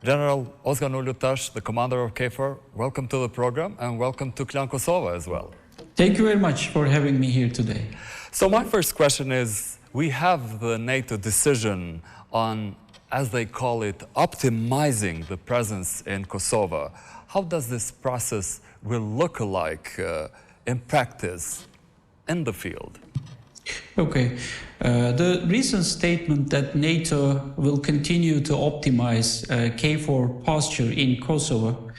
General Özkan Ulutaş, the commander of KFOR, welcome to the program and welcome to Klan, Kosovo as well. Thank you very much for having me here today. So my first question is, we have the NATO decision on, as they call it, optimizing the presence in Kosovo. How does this process will look like in practice in the field? Okay. The recent statement that NATO will continue to optimize KFOR posture in Kosovo,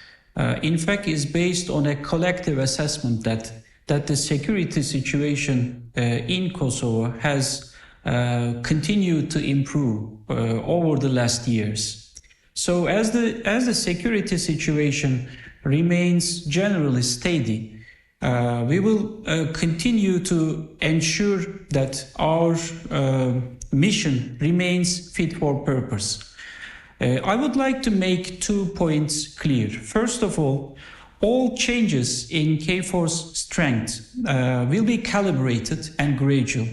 in fact, is based on a collective assessment that the security situation in Kosovo has continued to improve over the last years. So as the security situation remains generally steady, we will continue to ensure that our mission remains fit for purpose. I would like to make 2 points clear. First of all changes in KFOR's strength will be calibrated and gradual.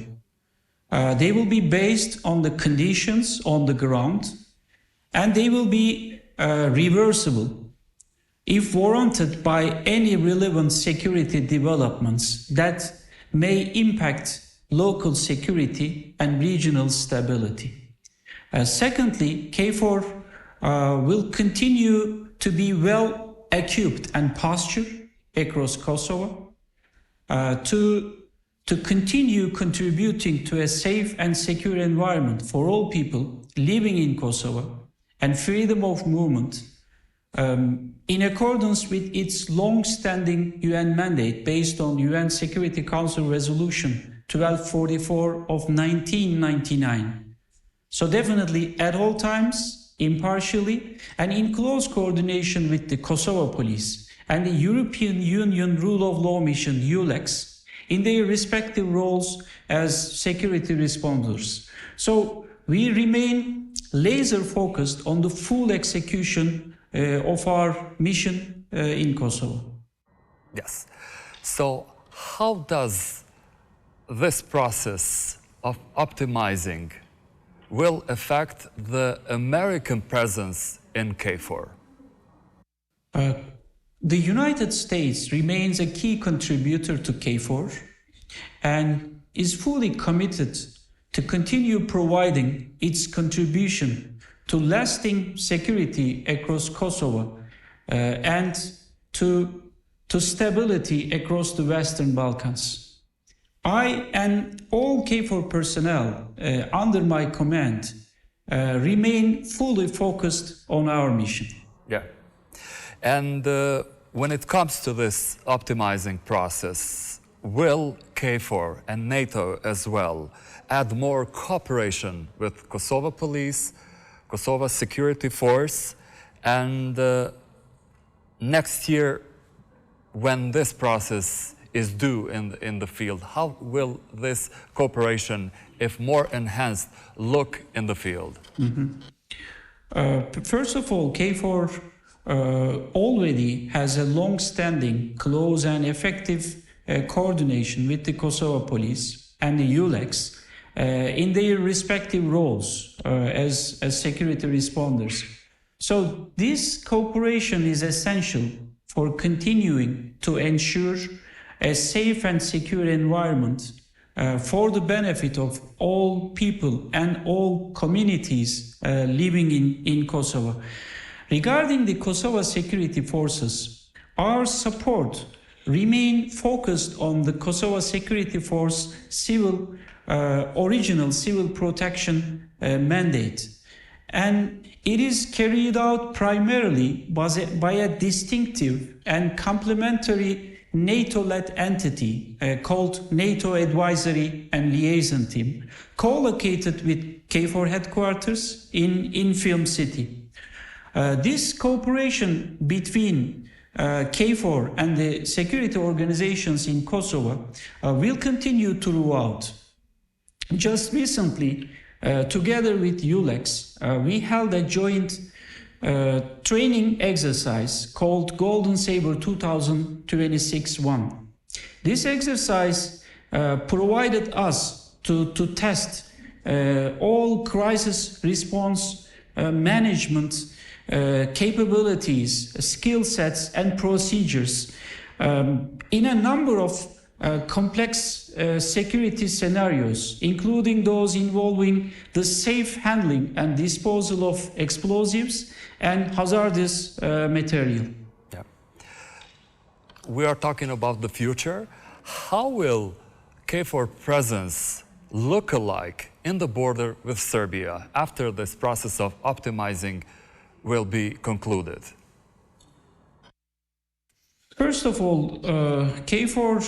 They will be based on the conditions on the ground, and they will be reversible if warranted by any relevant security developments that may impact local security and regional stability. Secondly, KFOR will continue to be well equipped and postured across Kosovo to continue contributing to a safe and secure environment for all people living in Kosovo and freedom of movement in accordance with its long-standing UN mandate based on UN Security Council Resolution 1244 of 1999. So definitely at all times, impartially, and in close coordination with the Kosovo Police and the European Union Rule of Law Mission, EULEX, in their respective roles as security responders. So we remain laser-focused on the full execution of our mission in Kosovo. Yes. So how does this process of optimizing will affect the American presence in KFOR? The United States remains a key contributor to KFOR and is fully committed to continue providing its contribution to lasting security across Kosovo and to stability across the Western Balkans. I and all KFOR personnel under my command remain fully focused on our mission. Yeah. And when it comes to this optimizing process, will KFOR and NATO as well add more cooperation with Kosovo Police, Kosovo Security Force, and next year, when this process is due in the field, how will this cooperation, if more enhanced, look in the field? First of all, KFOR already has a long-standing, close and effective coordination with the Kosovo Police and the EULEX in their respective roles as security responders. So this cooperation is essential for continuing to ensure a safe and secure environment for the benefit of all people and all communities living in Kosovo. Regarding the Kosovo security forces, our support remains focused on the Kosovo Security Force original civil protection mandate. And it is carried out primarily by a distinctive and complementary NATO-led entity called NATO Advisory and Liaison Team, co-located with KFOR headquarters in Film City. This cooperation between KFOR and the security organizations in Kosovo will continue throughout. Just recently, together with EULEX, we held a joint training exercise called Golden Sabre 2026-1. This exercise provided us to test all crisis response management capabilities, skill sets, and procedures in a number of complex security scenarios, including those involving the safe handling and disposal of explosives and hazardous material. Yeah. We are talking about the future. How will KFOR presence look like in the border with Serbia after this process of optimizing will be concluded? First of all, KFOR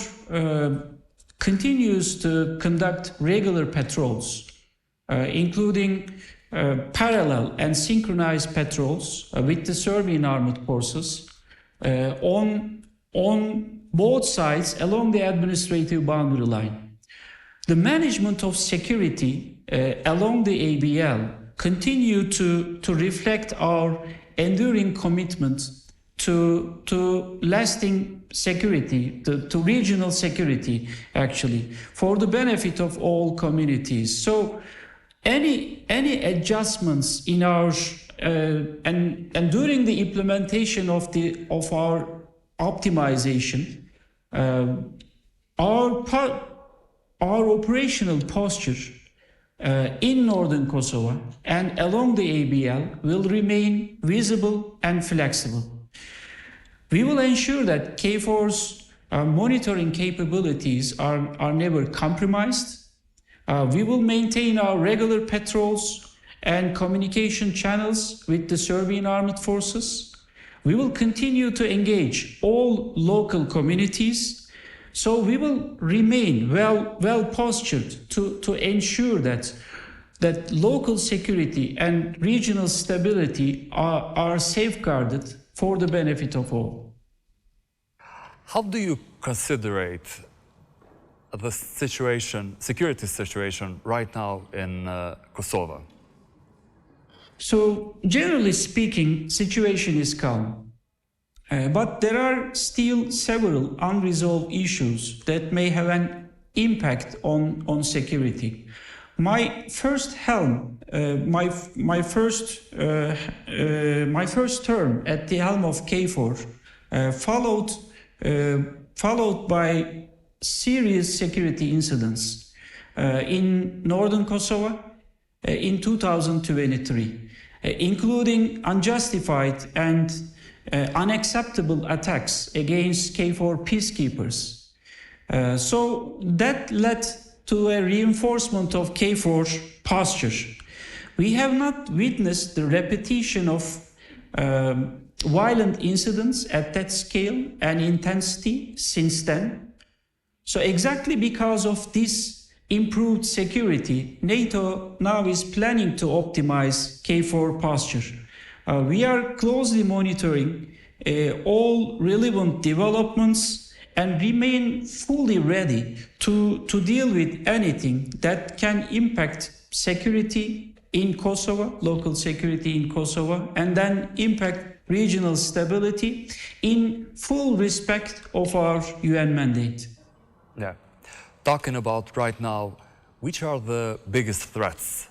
continues to conduct regular patrols, including parallel and synchronized patrols with the Serbian armed forces on both sides along the administrative boundary line. The management of security along the ABL continue to reflect our enduring commitment to lasting security, to regional security, actually, for the benefit of all communities. So any adjustments in our and during the implementation of our optimization, our operational posture in northern Kosovo and along the ABL will remain visible and flexible. We will ensure that KFOR's monitoring capabilities are never compromised. We will maintain our regular patrols and communication channels with the Serbian armed forces. We will continue to engage all local communities. So we will remain well postured to ensure that local security and regional stability are safeguarded for the benefit of all. How do you consider the security situation right now in Kosovo? So generally speaking, situation is calm. But there are still several unresolved issues that may have an impact on security. My first term at the helm of KFOR followed by serious security incidents in northern Kosovo in 2023, including unjustified and unacceptable attacks against KFOR peacekeepers. So that led to a reinforcement of KFOR posture. We have not witnessed the repetition of violent incidents at that scale and intensity since then. So exactly because of this improved security, NATO now is planning to optimize KFOR posture. We are closely monitoring all relevant developments and remain fully ready to deal with anything that can impact security in Kosovo, local security in Kosovo, and then impact regional stability in full respect of our UN mandate. Yeah. Talking about right now, which are the biggest threats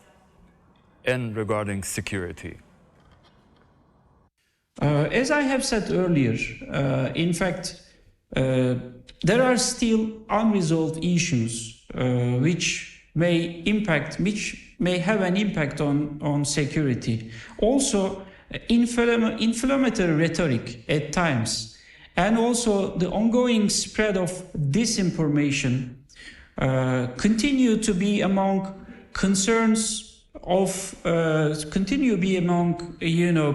regarding security? As I have said earlier, in fact, there are still unresolved issues which may have an impact on security. Also, inflammatory rhetoric at times, and also the ongoing spread of disinformation continue to be among concerns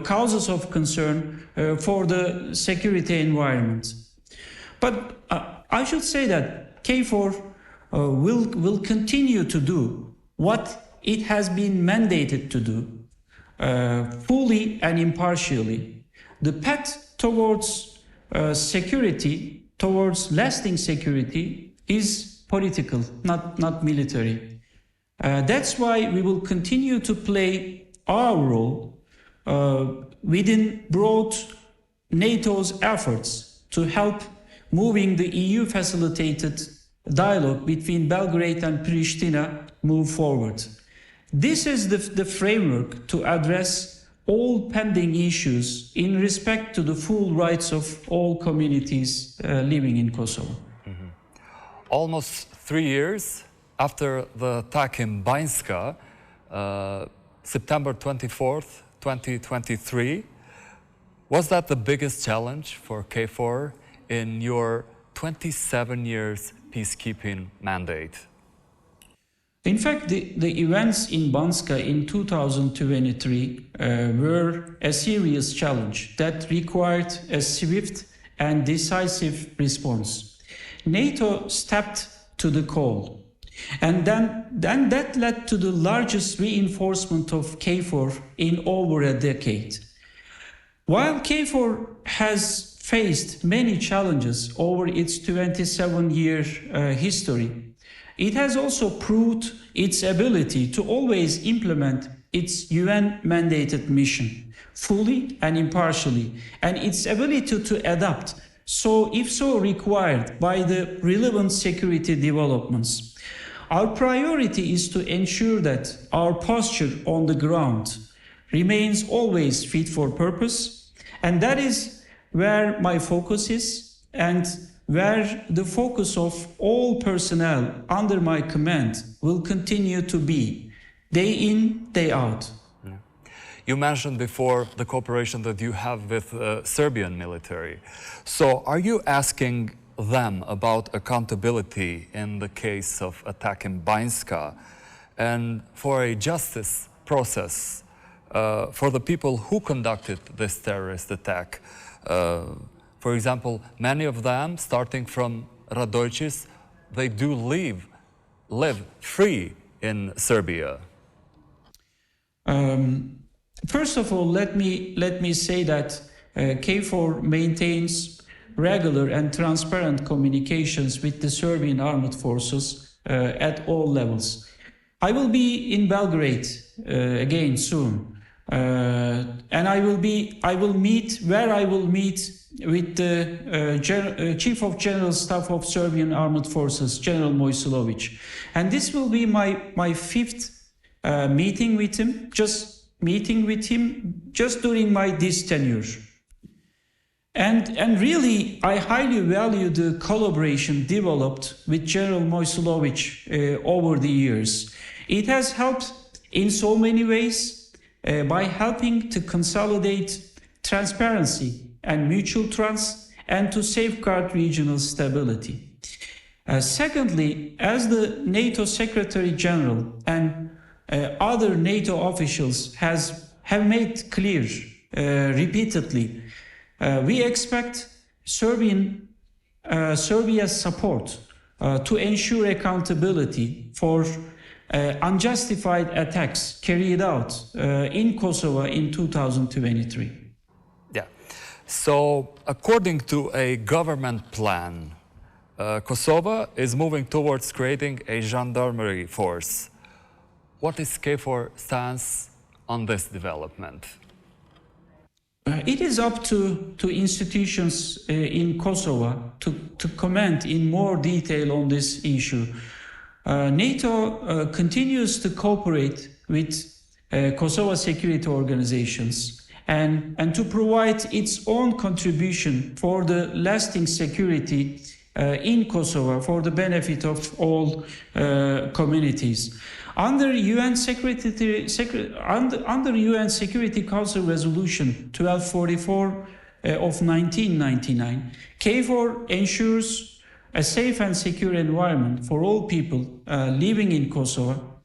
causes of concern for the security environment. But I should say that KFOR will continue to do what it has been mandated to do, fully and impartially. The path towards security, towards lasting security, is political, not military. That's why we will continue to play our role within broad NATO's efforts to help moving the EU-facilitated dialogue between Belgrade and Pristina move forward. This is the framework to address all pending issues in respect to the full rights of all communities living in Kosovo. Almost 3 years after the attack in Banjska, September 24th, 2023, was that the biggest challenge for KFOR in your 27 years peacekeeping mandate? In fact, the events in Banjska in 2023 were a serious challenge that required a swift and decisive response. NATO stepped to the call, and then that led to the largest reinforcement of KFOR in over a decade. While KFOR has faced many challenges over its 27-year history, it has also proved its ability to always implement its UN-mandated mission fully and impartially, and its ability to adapt, if so required, by the relevant security developments. Our priority is to ensure that our posture on the ground remains always fit for purpose, and that is where my focus is, and where the focus of all personnel under my command will continue to be, day in, day out. Yeah. You mentioned before the cooperation that you have with the Serbian military. So are you asking them about accountability in the case of attack in Banjska and for a justice process for the people who conducted this terrorist attack? For example, many of them, starting from Radojic, they do live free in Serbia. First of all, let me say that KFOR maintains regular and transparent communications with the Serbian armed forces at all levels. I will be in Belgrade again soon, and I will meet with the Chief of General Staff of Serbian Armed Forces, General Mitrovica. And this will be my fifth meeting with him, just during this tenure. And really, I highly value the collaboration developed with General Mitrovica over the years. It has helped in so many ways by helping to consolidate transparency and mutual trust, and to safeguard regional stability. Secondly, as the NATO Secretary General and other NATO officials have made clear repeatedly, we expect Serbia's support to ensure accountability for unjustified attacks carried out in Kosovo in 2023. Yeah. So, according to a government plan, Kosovo is moving towards creating a gendarmerie force. What is KFOR stance on this development? It is up to institutions in Kosovo to comment in more detail on this issue. NATO continues to cooperate with Kosovo security organizations and to provide its own contribution for the lasting security in Kosovo for the benefit of all communities. Under UN Security Council Resolution 1244 of 1999, KFOR ensures a safe and secure environment for all people living in Kosovo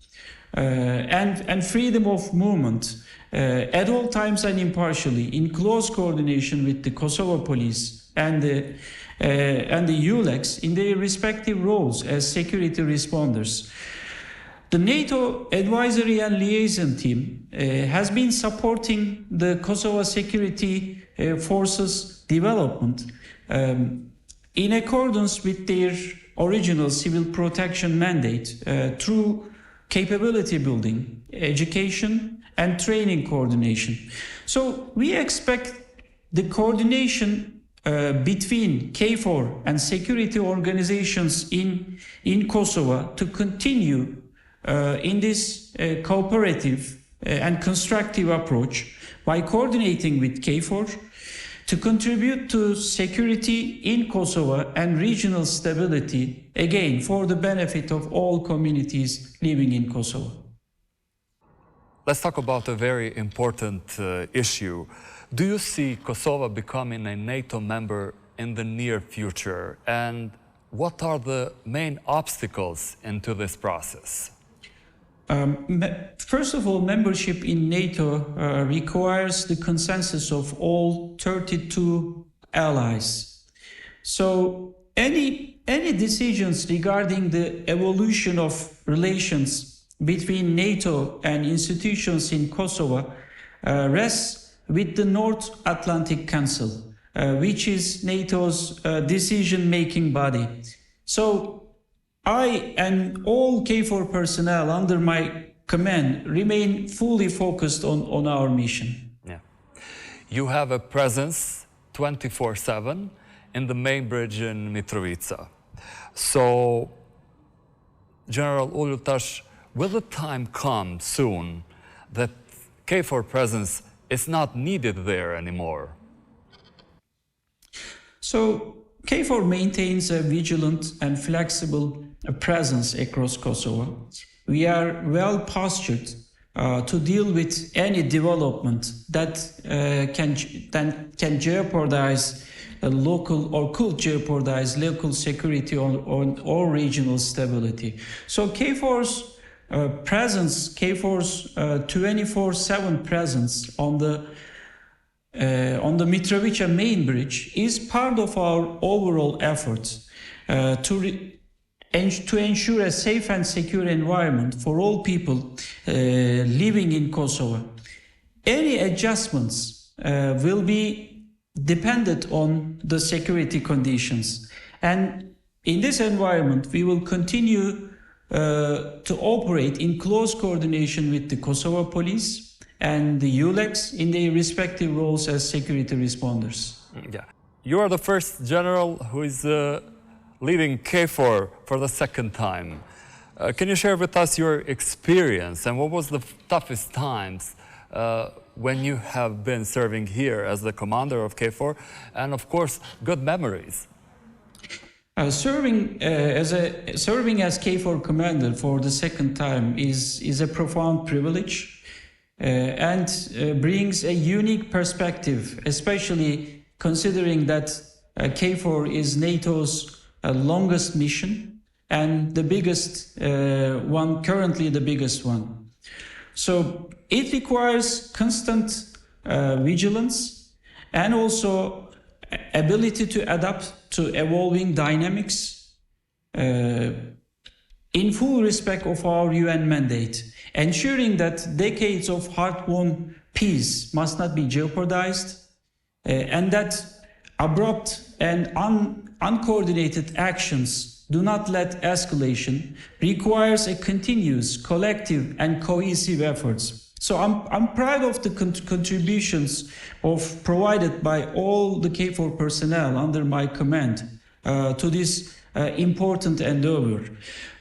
and freedom of movement at all times and impartially, in close coordination with the Kosovo police and the ULEX in their respective roles as security responders. The NATO Advisory and Liaison Team has been supporting the Kosovo Security Forces development in accordance with their original civil protection mandate through capability building, education, and training coordination. So we expect the coordination between KFOR and security organizations in Kosovo to continue in this cooperative and constructive approach by coordinating with KFOR to contribute to security in Kosovo and regional stability, again, for the benefit of all communities living in Kosovo. Let's talk about a very important issue. Do you see Kosovo becoming a NATO member in the near future? And what are the main obstacles into this process? First of all, membership in NATO requires the consensus of all 32 allies. So any decisions regarding the evolution of relations between NATO and institutions in Kosovo rests with the North Atlantic Council, which is NATO's decision-making body. So I and all KFOR personnel under my command remain fully focused on our mission. Yeah. You have a presence 24/7 in the main bridge in Mitrovica. So, General Ulutaş, will the time come soon that KFOR presence is not needed there anymore? So, KFOR maintains a vigilant and flexible presence across Kosovo. We are well postured to deal with any development that can jeopardize local or could jeopardize local security or regional stability. So KFOR's presence, KFOR's 24/7 presence on the Mitrovica main bridge is part of our overall efforts to ensure a safe and secure environment for all people living in Kosovo. Any adjustments will be dependent on the security conditions. And in this environment, we will continue to operate in close coordination with the Kosovo police and the ULEX in their respective roles as security responders. Yeah. You are the first general who is leading KFOR for the second time. Can you share with us your experience and what was the toughest times when you have been serving here as the commander of KFOR, and of course, good memories? Serving as KFOR commander for the second time is a profound privilege and brings a unique perspective, especially considering that KFOR is NATO's longest mission and the biggest one, currently the biggest one. So it requires constant vigilance and also ability to adapt to evolving dynamics in full respect of our UN mandate, ensuring that decades of hard-won peace must not be jeopardized and that abrupt and uncoordinated actions do not let escalation, requires a continuous, collective and cohesive efforts. So I'm proud of the contributions provided by all the KFOR personnel under my command to this important endeavor.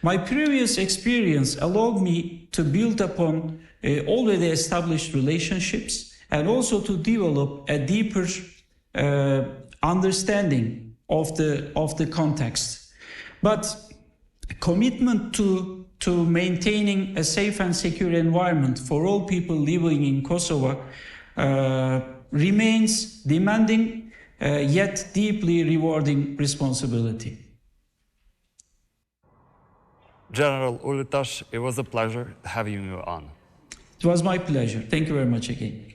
My previous experience allowed me to build upon already established relationships and also to develop a deeper understanding of the context. But commitment to maintaining a safe and secure environment for all people living in Kosovo remains demanding yet deeply rewarding responsibility. General Ulutaş, it was a pleasure having you on. It was my pleasure. Thank you very much again.